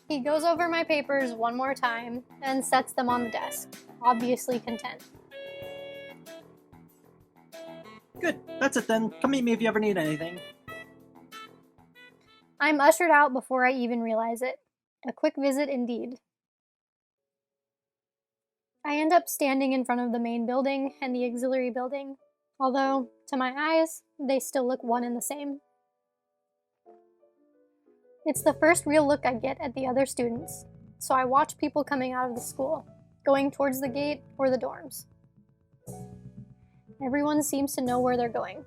He goes over my papers one more time and sets them on the desk, obviously content. Good, that's it then. Come meet me if you ever need anything. I'm ushered out before I even realize it. A quick visit indeed. I end up standing in front of the main building and the auxiliary building, although, to my eyes, they still look one and the same. It's the first real look I get at the other students, so I watch people coming out of the school, going towards the gate or the dorms. Everyone seems to know where they're going.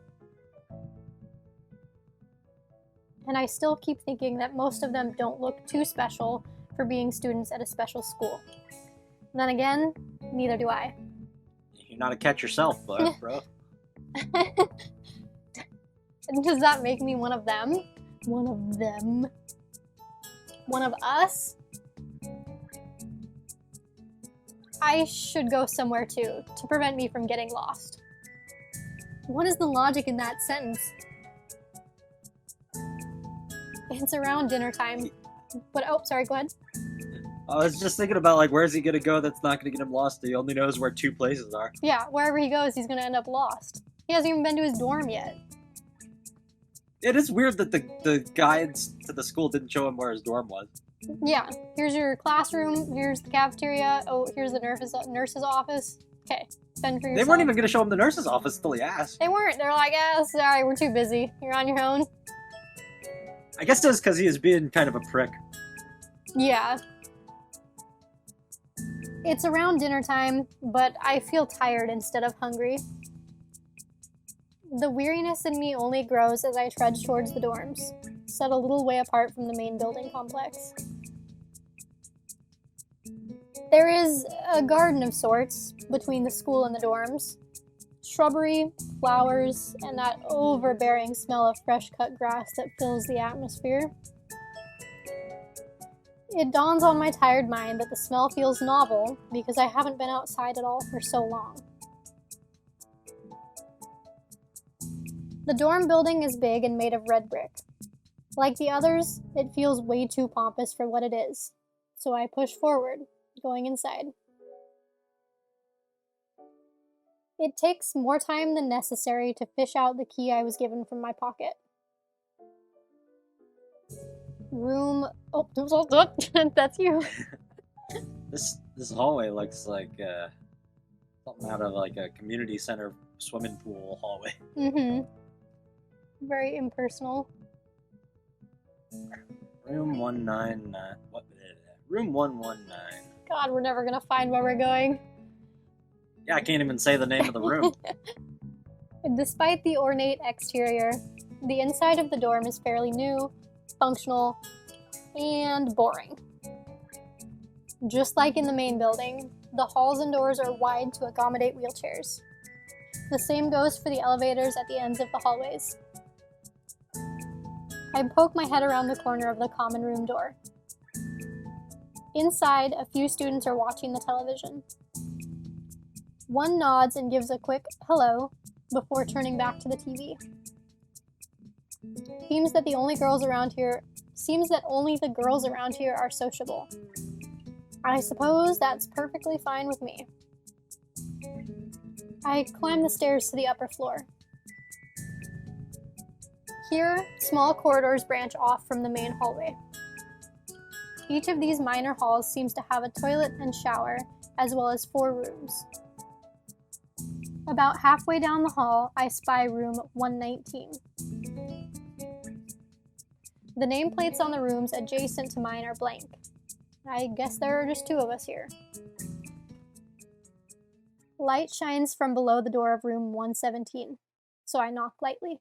And I still keep thinking that most of them don't look too special for being students at a special school. Then again, neither do I. You're not a catch yourself, bro. Does that make me one of them? One of them? One of us? I should go somewhere too, to prevent me from getting lost. What is the logic in that sentence? It's around dinner time. But, oh, sorry, go ahead. I was just thinking about, like, where's he gonna go that's not gonna get him lost? He only knows where 2 places are. Yeah, wherever he goes, he's gonna end up lost. He hasn't even been to his dorm yet. It is weird that the guides to the school didn't show him where his dorm was. Yeah, here's your classroom, here's the cafeteria, oh, here's the nurse's office. Okay, fend for yourself. They weren't even gonna show him the nurse's office until he asked. They weren't. They're like, sorry, we're too busy. You're on your own. I guess that's because he is being kind of a prick. Yeah. It's around dinner time, but I feel tired instead of hungry. The weariness in me only grows as I trudge towards the dorms, set a little way apart from the main building complex. There is a garden of sorts between the school and the dorms. Shrubbery, flowers, and that overbearing smell of fresh-cut grass that fills the atmosphere. It dawns on my tired mind that the smell feels novel because I haven't been outside at all for so long. The dorm building is big and made of red brick. Like the others, it feels way too pompous for what it is, so I push forward, going inside. It takes more time than necessary to fish out the key I was given from my pocket. Room... Oh, that's you. This hallway looks like something out of like a community center swimming pool hallway. Mm-hmm. Very impersonal. Room 199. What? Room 119. God, we're never gonna find where we're going. Yeah, I can't even say the name of the room. Despite the ornate exterior, the inside of the dorm is fairly new, functional, and boring. Just like in the main building, the halls and doors are wide to accommodate wheelchairs. The same goes for the elevators at the ends of the hallways. I poke my head around the corner of the common room door. Inside, a few students are watching the television. One nods and gives a quick hello before turning back to the TV. Seems that only the girls around here are sociable. I suppose that's perfectly fine with me. I climb the stairs to the upper floor. Here, small corridors branch off from the main hallway. Each of these minor halls seems to have a toilet and shower, as well as 4 rooms. About halfway down the hall, I spy room 119. The nameplates on the rooms adjacent to mine are blank. I guess there are just 2 of us here. Light shines from below the door of room 117, so I knock lightly.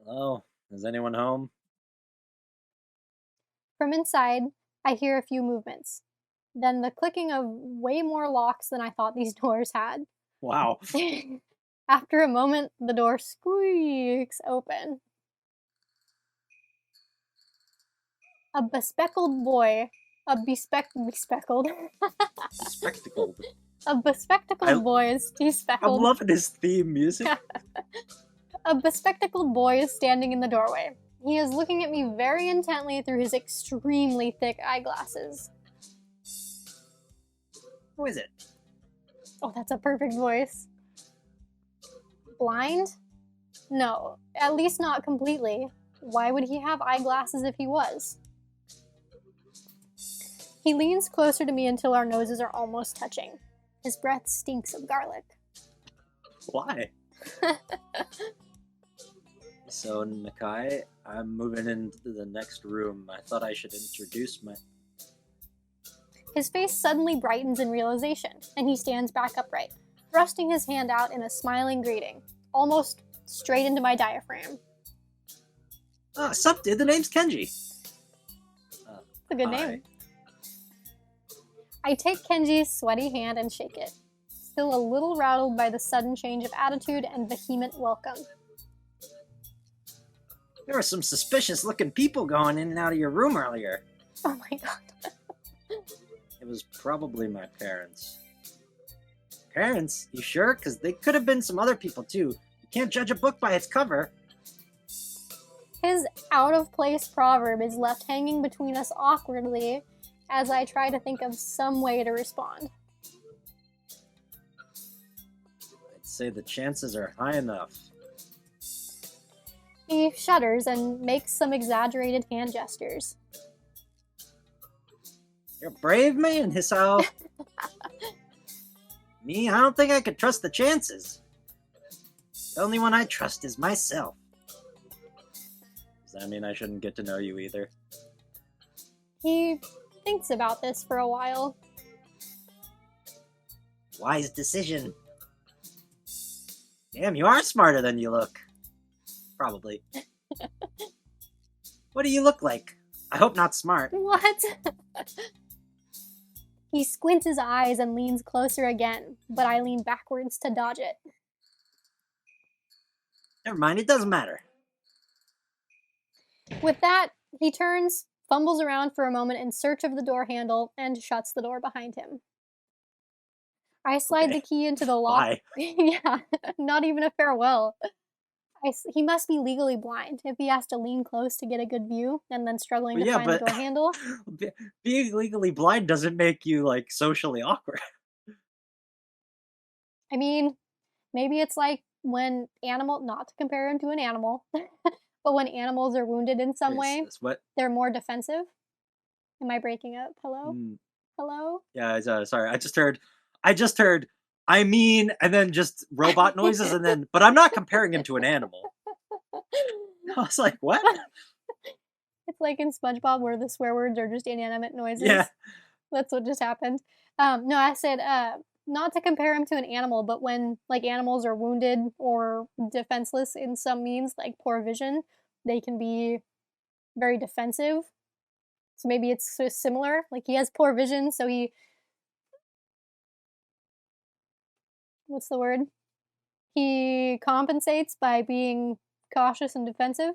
Hello, is anyone home? From inside, I hear a few movements. Then the clicking of way more locks than I thought these doors had. Wow. After a moment, the door squeaks open. A bespectacled boy, bespectacled. Spectacled. A bespectacled boy is bespectacled. I'm loving his theme music. A bespectacled boy is standing in the doorway, He is looking at me very intently through his extremely thick eyeglasses. Who is it? Oh, that's a perfect voice. Blind? No, at least not completely. Why would he have eyeglasses if he was? He leans closer to me until our noses are almost touching. His breath stinks of garlic. Why? So, Nakai, I'm moving into the next room. I thought I should introduce my... His face suddenly brightens in realization, and he stands back upright, thrusting his hand out in a smiling greeting, almost straight into my diaphragm. Sup, dude? The name's Kenji. It's a good hi. name. I take Kenji's sweaty hand and shake it, still a little rattled by the sudden change of attitude and vehement welcome. There were some suspicious-looking people going in and out of your room earlier. Oh my god. It was probably my parents. Parents? You sure? Because they could have been some other people, too. You can't judge a book by its cover. His out-of-place proverb is left hanging between us awkwardly as I try to think of some way to respond. I'd say the chances are high enough. He shudders and makes some exaggerated hand gestures. You're a brave man, Hisao. Me, I don't think I could trust the chances. The only one I trust is myself. Does that mean I shouldn't get to know you either? He thinks about this for a while. Wise decision. Damn, you are smarter than you look. Probably. What do you look like? I hope not smart. What? He squints his eyes and leans closer again, but I lean backwards to dodge it. Never mind, it doesn't matter. With that, he turns, fumbles around for a moment in search of the door handle, and shuts the door behind him. I slide the key into the lock. Why? Yeah, not even a farewell. He must be legally blind if he has to lean close to get a good view and then struggling to find the door handle. Being legally blind doesn't make you, like, socially awkward. I mean, maybe it's like when not to compare him to an animal, but when animals are wounded in some way, they're more defensive. Am I breaking up? Hello? Hello? Yeah, sorry. I just heard, I mean, and then just robot noises, and then, but I'm not comparing him to an animal. I was like, what? It's like in SpongeBob where the swear words are just inanimate noises. Yeah. That's what just happened. No, I said, not to compare him to an animal, but when, like, animals are wounded or defenseless in some means, like poor vision, they can be very defensive. So maybe it's similar. Like, he has poor vision, so what's the word? He compensates by being cautious and defensive,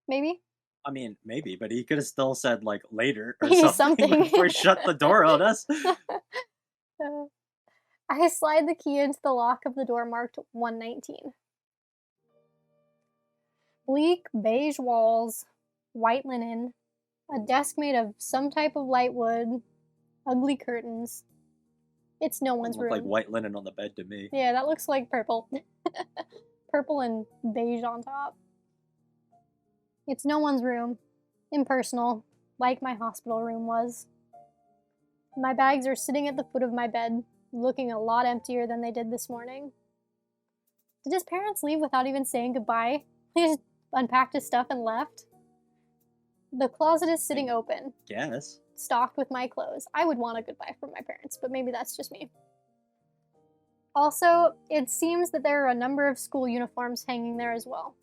maybe? I mean, maybe, but he could have still said, like, later or something before he shut the door on us. I slide the key into the lock of the door marked 119. Bleak beige walls, white linen, a desk made of some type of light wood, ugly curtains. It's no one's room. Like white linen on the bed to me. Yeah, that looks like purple. Purple and beige on top. It's no one's room. Impersonal, like my hospital room was. My bags are sitting at the foot of my bed, looking a lot emptier than they did this morning. Did his parents leave without even saying goodbye? He just unpacked his stuff and left? The closet is sitting open. Yes. Stocked with my clothes. I would want a goodbye from my parents, but maybe that's just me. Also, it seems that there are a number of school uniforms hanging there as well.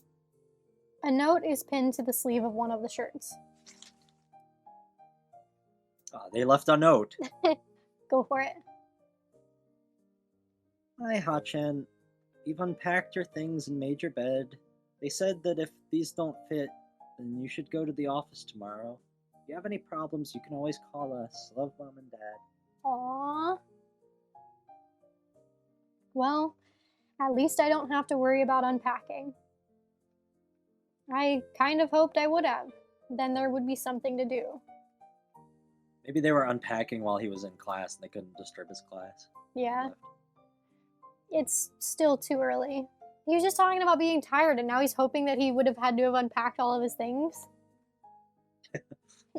A note is pinned to the sleeve of one of the shirts. They left a note. Go for it. Hi, Ha-chan. You've unpacked your things and made your bed. They said that if these don't fit, then you should go to the office tomorrow. If you have any problems, you can always call us. Love, Mom and Dad. Aww. Well, at least I don't have to worry about unpacking. I kind of hoped I would have. Then there would be something to do. Maybe they were unpacking while he was in class and they couldn't disturb his class. Yeah. It's still too early. He was just talking about being tired, and now he's hoping that he would have had to have unpacked all of his things.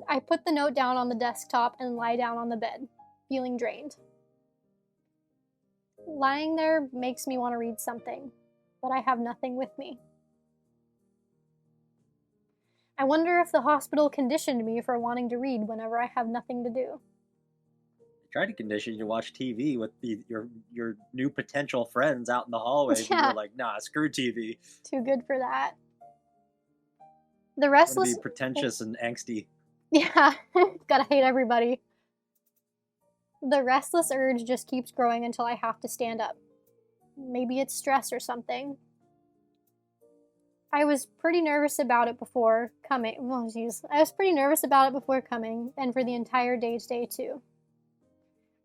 I put the note down on the desktop and lie down on the bed, feeling drained. Lying there makes me want to read something, but I have nothing with me. I wonder if the hospital conditioned me for wanting to read whenever I have nothing to do. They tried to condition you to watch TV with your new potential friends out in the hallway, but Yeah. you're like, nah, screw TV. Too good for that. The I'm gonna restless... be pretentious and angsty. Yeah, gotta hate everybody. The restless urge just keeps growing until I have to stand up. Maybe it's stress or something. I was pretty nervous about it before coming. Oh, jeez. I was pretty nervous about it before coming, and for the entire day today, too.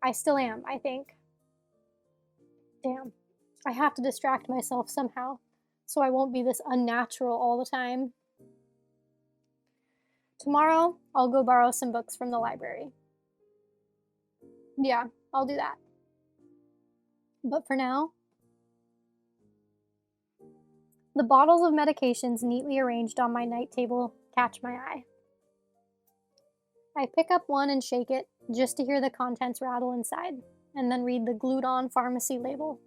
I still am, I think. Damn. I have to distract myself somehow, so I won't be this unnatural all the time. Tomorrow, I'll go borrow some books from the library. Yeah, I'll do that. But for now, the bottles of medications neatly arranged on my night table catch my eye. I pick up one and shake it just to hear the contents rattle inside, and then read the glued-on pharmacy label.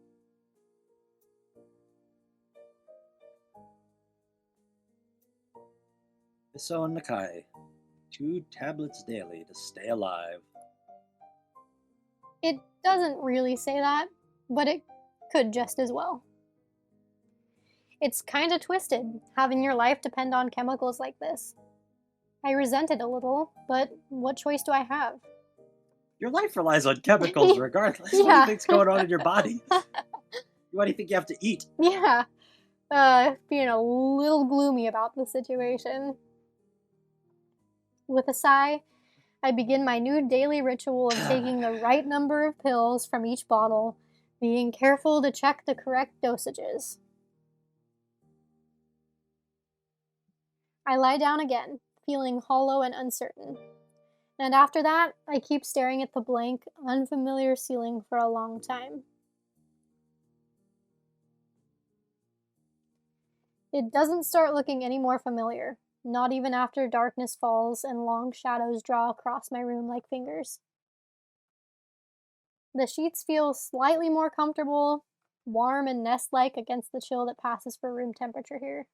Hisao Nakai. 2 tablets daily to stay alive. It doesn't really say that, but it could just as well. It's kinda twisted, having your life depend on chemicals like this. I resent it a little, but what choice do I have? Your life relies on chemicals regardless. Yeah. What do you think's going on in your body? What do you think you have to eat? Yeah. Being a little gloomy about the situation. With a sigh, I begin my new daily ritual of taking the right number of pills from each bottle, being careful to check the correct dosages. I lie down again, feeling hollow and uncertain. And after that, I keep staring at the blank, unfamiliar ceiling for a long time. It doesn't start looking any more familiar, not even after darkness falls and long shadows draw across my room like fingers. The sheets feel slightly more comfortable, warm and nest-like against the chill that passes for room temperature here.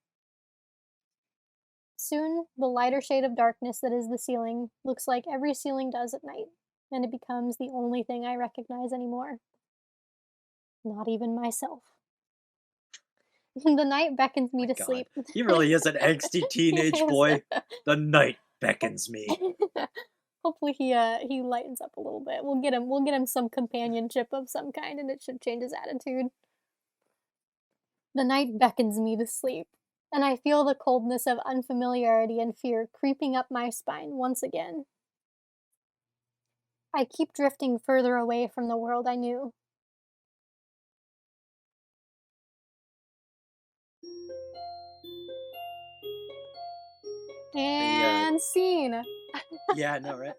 Soon, the lighter shade of darkness that is the ceiling looks like every ceiling does at night, and it becomes the only thing I recognize anymore. Not even myself. The night beckons me to God. sleep. He really is an angsty teenage boy. The night beckons me. Hopefully he lightens up a little bit. We'll get him some companionship of some kind, and it should change his attitude. The night beckons me to sleep, and I feel the coldness of unfamiliarity and fear creeping up my spine once again. I keep drifting further away from the world I knew. And scene. Yeah, I know, right?